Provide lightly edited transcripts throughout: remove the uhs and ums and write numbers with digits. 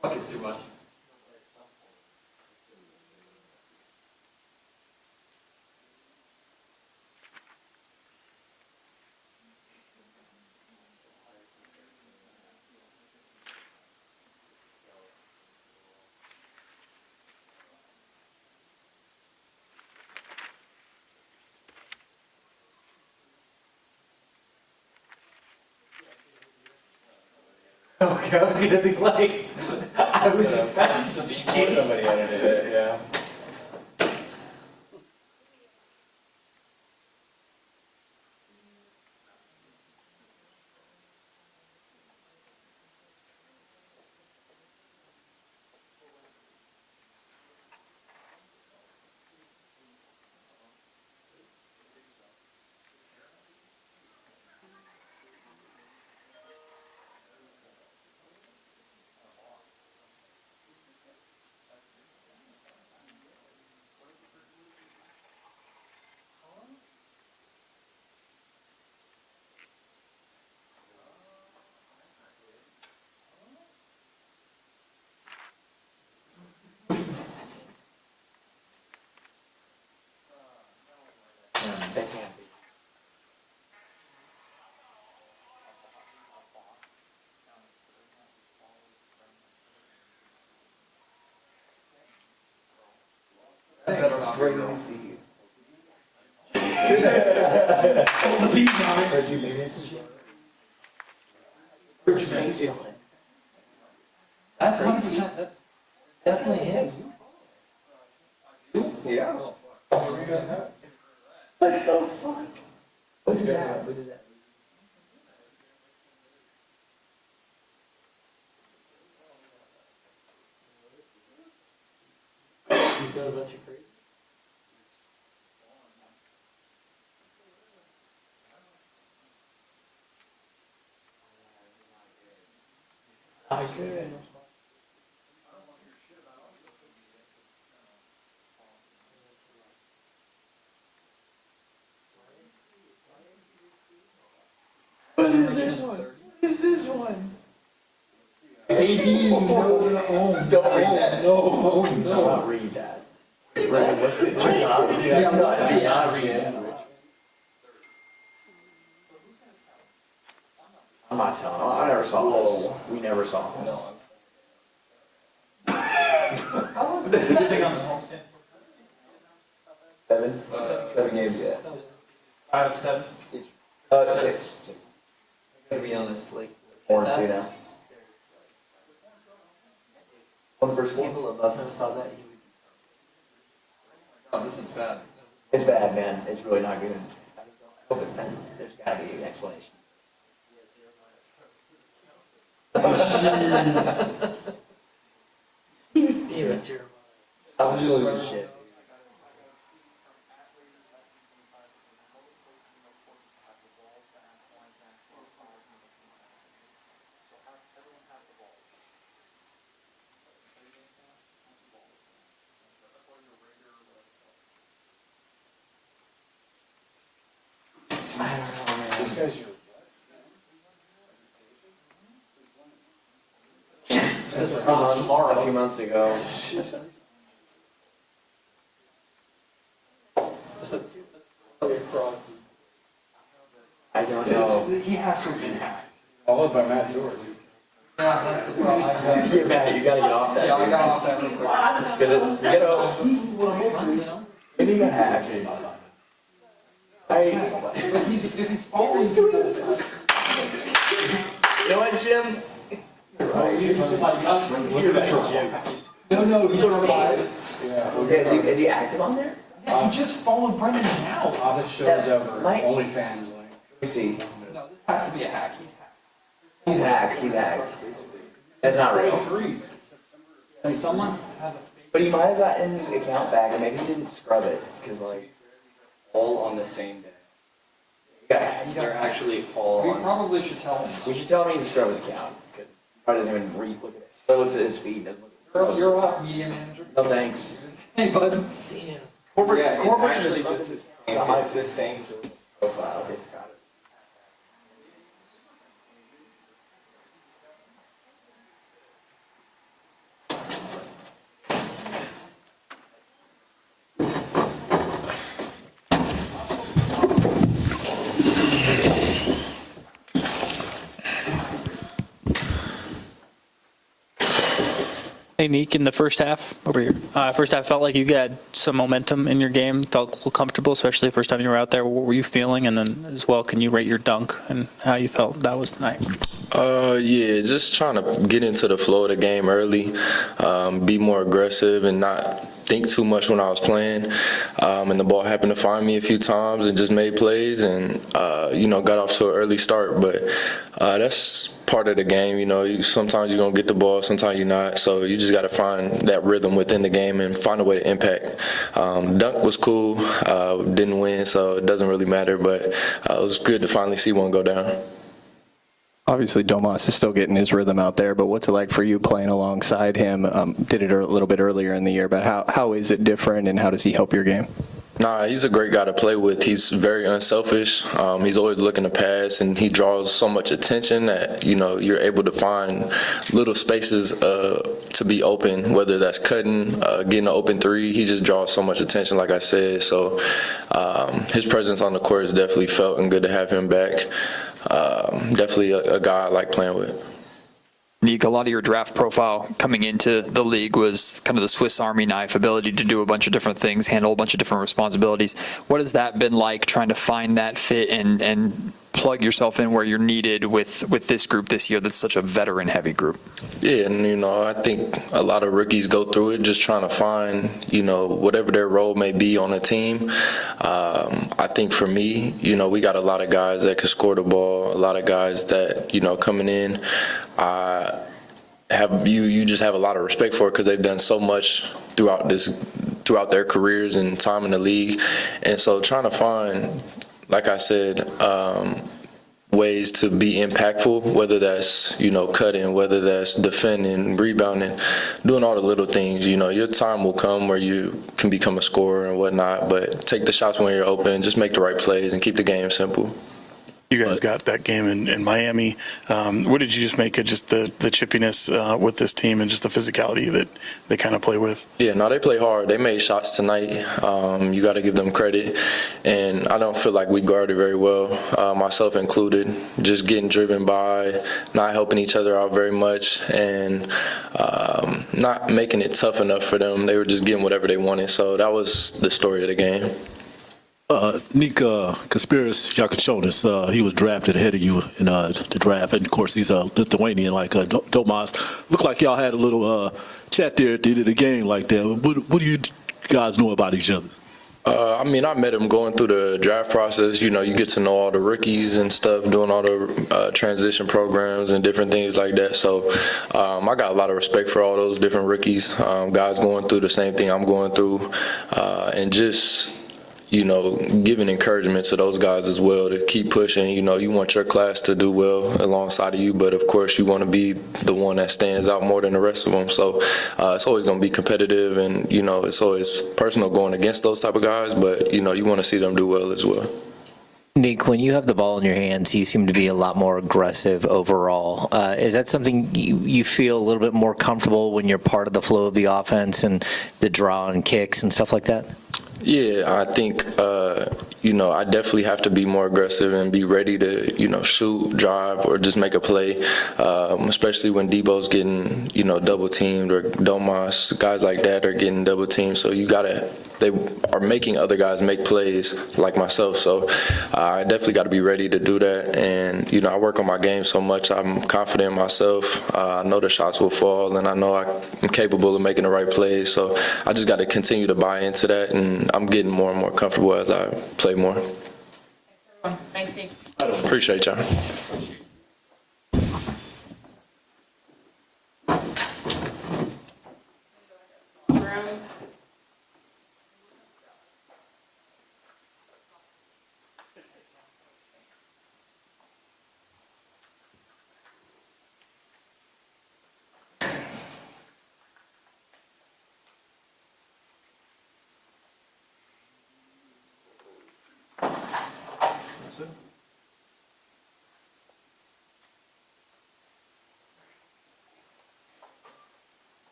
Bucket's too much. Okay, I was gonna be like, I was about to be. Somebody edited it, yeah. That can't be. Better not be real. The beat on it. Where'd you make it? That's 100%. That's definitely him. Yeah. What the fuck? What is that? What is that? He does let you crazy. I could. What is this one? What is this one? AD, no, Don't read that. no, Do no. not read that. Right, what's it? Yeah, I'm not reading that. I'm not telling. I never saw this. We never saw this. How long is that thing on the homestand? 7? 7 games, yeah. 5 of 7. 6. To be honest, like 4 and 2 now. On the first one. people above him saw that, he would. Oh, this is bad. It's bad, man. It's really not good. There's gotta be an explanation. Even Jeremiah. I'm just losing shit. I don't know, man. This guy's your. A few months ago. I don't know. He has to have been hacked. Followed by Matt George. Yeah, that's the problem. Yeah, man, you gotta get off that. Yeah, I got off that real quick. Because you know, maybe you got hacked. But if he's following people. You know what, Jim? You're right. No, he's not. Is he active on there? Yeah, he just followed Brendan now. Hottest shows ever. Mike- OnlyFans, like. Let me see. No, this has to be a hack. He's hacked. He's hacked. He's hacked. That's not real. Threes. Someone has a fake. But he might have gotten his account back, and maybe he didn't scrub it, because like. All on the same day. Yeah, They're actually all We on. probably should tell him. we should tell him he needs to scrub his account, because he probably doesn't even look at it. He looks at his feed, doesn't look at You're up, media manager. No thanks. Hey, bud. Damn. Corporate, Yeah, it's corporate actually is just it's the same. profile. It's got it. Hey, Neek, in the first half, over here, first half felt like you had some momentum in your game, felt a little comfortable, especially the first time you were out there. What were you feeling? And then as well, can you rate your dunk and how you felt that was tonight? Yeah, just trying to get into the flow of the game early, be more aggressive and not think too much when I was playing. And the ball happened to find me a few times and just made plays and, got off to an early start. But that's part of the game. Sometimes you're going to get the ball, sometimes you're not. So you just got to find that rhythm within the game and find a way to impact. Dunk was cool, didn't win, so it doesn't really matter. But it was good to finally see one go down. Obviously, Domas is still getting his rhythm out there, but what's it like for you playing alongside him? Did it a little bit earlier in the year, but how is it different, and how does he help your game? Nah, he's a great guy to play with. He's very unselfish. He's always looking to pass, and he draws so much attention that, you're able to find little spaces to be open, whether that's cutting, getting an open three. He just draws so much attention, like I said. So his presence on the court is definitely felt and good to have him back. Definitely a guy I like playing with. Nick, a lot of your draft profile coming into the league was kind of the Swiss Army knife, ability to do a bunch of different things, handle a bunch of different responsibilities. What has that been like, trying to find that fit and plug yourself in where you're needed with this group this year that's such a veteran-heavy group? Yeah, and, I think a lot of rookies go through it just trying to find, whatever their role may be on a team. I think for me, we got a lot of guys that can score the ball, a lot of guys that, coming in, you just have a lot of respect for it because they've done so much throughout their careers and time in the league. And so trying to find, like I said, ways to be impactful, whether that's, cutting, whether that's defending, rebounding, doing all the little things. Your time will come where you can become a scorer and whatnot, but take the shots when you're open, just make the right plays and keep the game simple. You guys got that game in Miami. What did you just make of just the chippiness with this team and just the physicality that they kind of play with? Yeah, no, they play hard. They made shots tonight. You got to give them credit. And I don't feel like we guarded very well, myself included, just getting driven by, not helping each other out very much, and not making it tough enough for them. They were just getting whatever they wanted. So that was the story of the game. Nick Kaspiris Yakachonis, he was drafted ahead of you in the draft, and of course he's a Lithuanian like Domas. Looked like y'all had a little chat there at the end of the game like that. What do you guys know about each other? I met him going through the draft process. You get to know all the rookies and stuff, doing all the transition programs and different things like that. So I got a lot of respect for all those different rookies, guys going through the same thing I'm going through, and just giving encouragement to those guys as well to keep pushing. You want your class to do well alongside of you, but of course you want to be the one that stands out more than the rest of them. So it's always going to be competitive, and it's always personal going against those type of guys, but you want to see them do well as well. Nick, when you have the ball in your hands, you seem to be a lot more aggressive overall. Is that something you feel a little bit more comfortable when you're part of the flow of the offense and the draw and kicks and stuff like that? Yeah, I think, I definitely have to be more aggressive and be ready to, shoot, drive, or just make a play, especially when Debo's getting, double teamed, or Domas, guys like that are getting double teamed. So they are making other guys make plays like myself. So I definitely got to be ready to do that. And, I work on my game so much. I'm confident in myself. I know the shots will fall, and I know I'm capable of making the right plays. So I just got to continue to buy into that, and I'm getting more and more comfortable as I play more. Thanks, Steve. Appreciate y'all.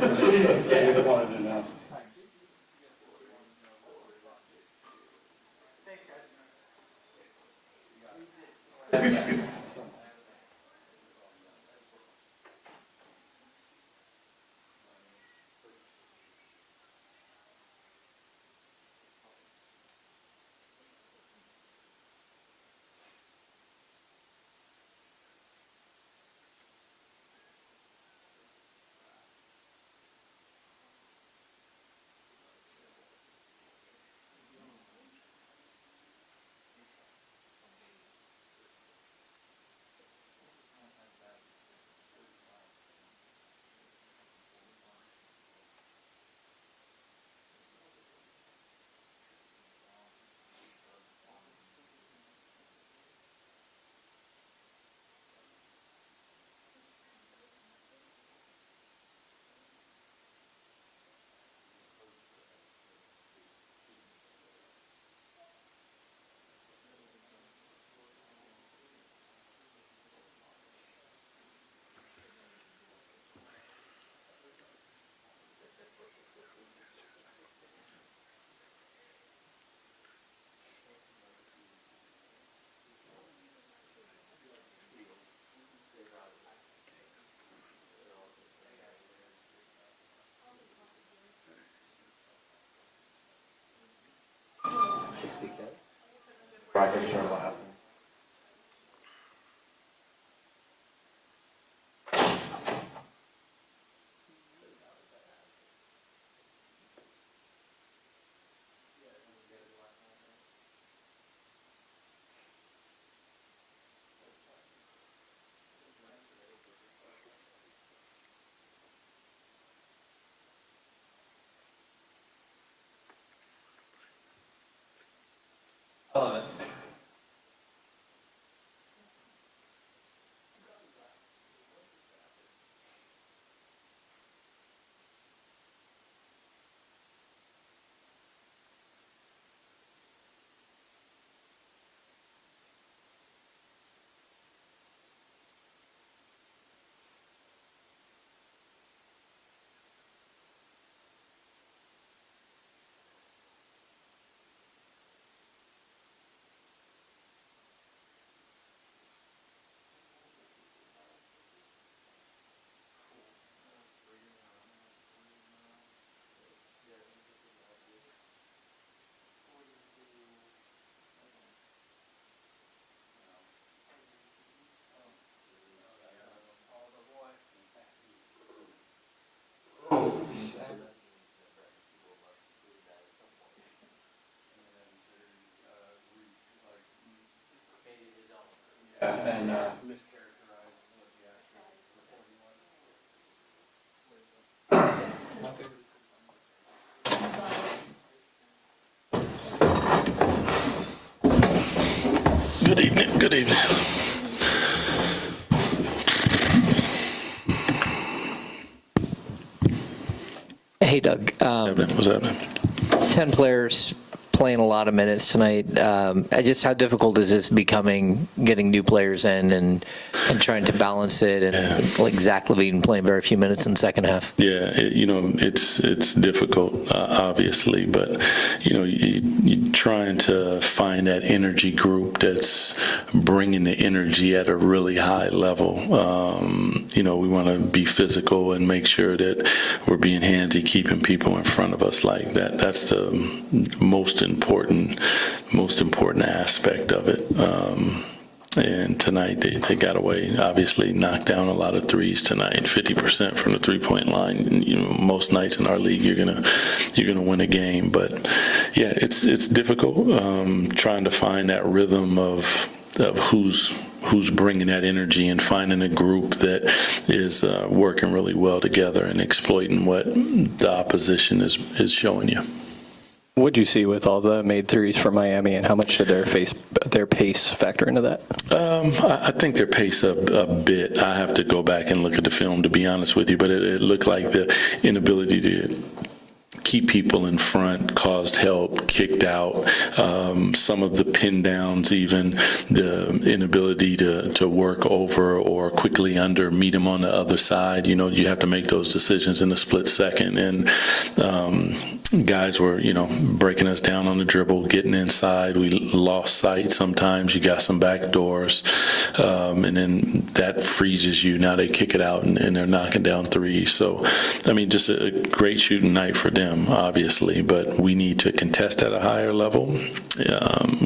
Wanted to know. Right, pretty sure what happened. And mischaracterized what the actual recording was. Good evening. Good evening. Hey, Doug. What's happening? 10 players playing a lot of minutes tonight. Just how difficult is this becoming, getting new players in and trying to balance it, and like Zach Levine playing very few minutes in the second half? Yeah, it's difficult, obviously, but you're trying to find that energy group that's bringing the energy at a really high level. We want to be physical and make sure that we're being handsy, keeping people in front of us like that. That's the most important aspect of it. And tonight they got away, obviously knocked down a lot of threes tonight, 50% from the three-point line. Most nights in our league you're gonna win a game, but yeah, it's difficult trying to find that rhythm of who's bringing that energy and finding a group that is working really well together and exploiting what the opposition is showing you. What'd you see with all the made threes from Miami, and how much did their pace factor into that? I think their pace a bit. I have to go back and look at the film to be honest with you, but it looked like the inability to keep people in front, caused help, kicked out, some of the pin downs, even the inability to work over or quickly under, meet them on the other side. You know, you have to make those decisions in a split second. And guys were, breaking us down on the dribble, getting inside. We lost sight sometimes. You got some back doors, and then that freezes you. Now they kick it out and they're knocking down threes. So, I mean, just a great shooting night for them, obviously, but we need to contest at a higher level,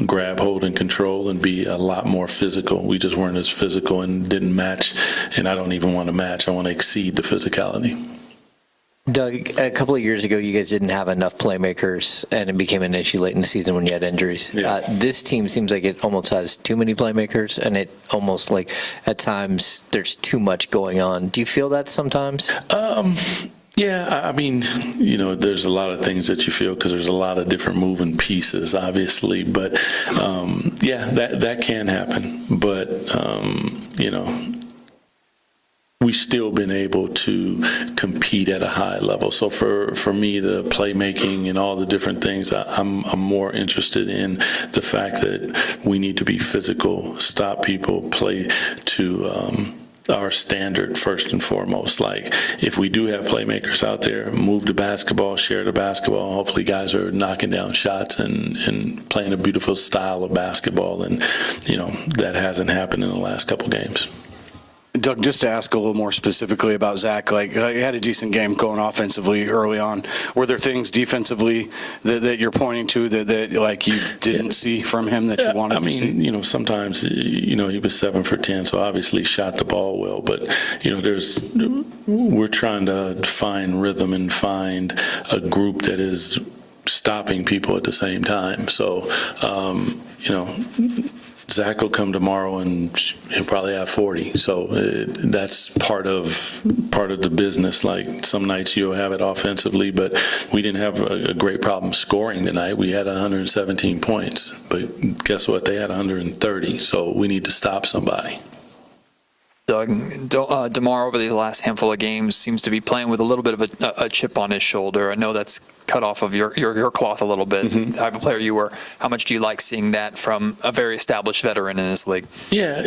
grab, hold, and control, and be a lot more physical. We just weren't as physical and didn't match, and I don't even want to match. I want to exceed the physicality. Doug, a couple of years ago, you guys didn't have enough playmakers, and it became an issue late in the season when you had injuries. Yeah. This team seems like it almost has too many playmakers, and it almost like at times there's too much going on. Do you feel that sometimes? Yeah, I mean, there's a lot of things that you feel because there's a lot of different moving pieces, obviously. But, yeah, that can happen. But, we've still been able to compete at a high level. So for me, the playmaking and all the different things, I'm more interested in the fact that we need to be physical, stop people, play to our standard first and foremost. Like, if we do have playmakers out there, move the basketball, share the basketball. Hopefully guys are knocking down shots and playing a beautiful style of basketball. And, that hasn't happened in the last couple games. Doug, just to ask a little more specifically about Zach, like, he had a decent game going offensively early on. Were there things defensively that you're pointing to that like you didn't see from him that you wanted to see? Sometimes, he was 7 for 10, so obviously shot the ball well. But, we're trying to find rhythm and find a group that is stopping people at the same time. So, Zach will come tomorrow and he'll probably have 40. So that's part of the business. Like, some nights you'll have it offensively, but we didn't have a great problem scoring tonight. We had 117 points, but guess what? They had 130. So we need to stop somebody. Doug, DeMar over the last handful of games seems to be playing with a little bit of a chip on his shoulder. I know that's cut off of your cloth a little bit. Mm-hmm. The type of player you were. How much do you like seeing that from a very established veteran in this league? Yeah,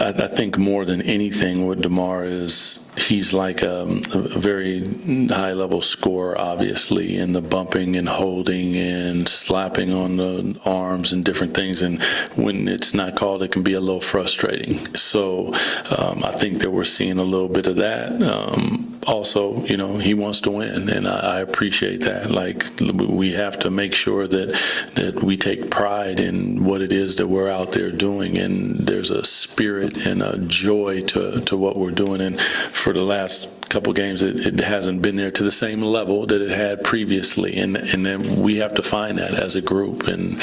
I think more than anything with DeMar is he's like a very high-level scorer, obviously, in the bumping and holding and slapping on the arms and different things. And when it's not called, it can be a little frustrating. So I think that we're seeing a little bit of that. Also, he wants to win, and I appreciate that. Like, we have to make sure that we take pride in what it is that we're out there doing, and there's a spirit and a joy to what we're doing. And for the last couple games, it hasn't been there to the same level that it had previously, and then we have to find that as a group, and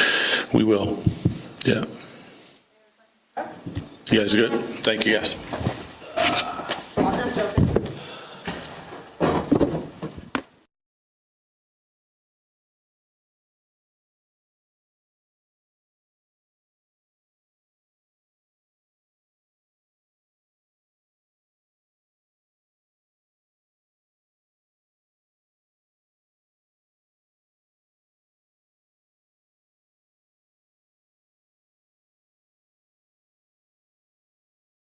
we will. Yeah. You guys are good? Thank you, guys.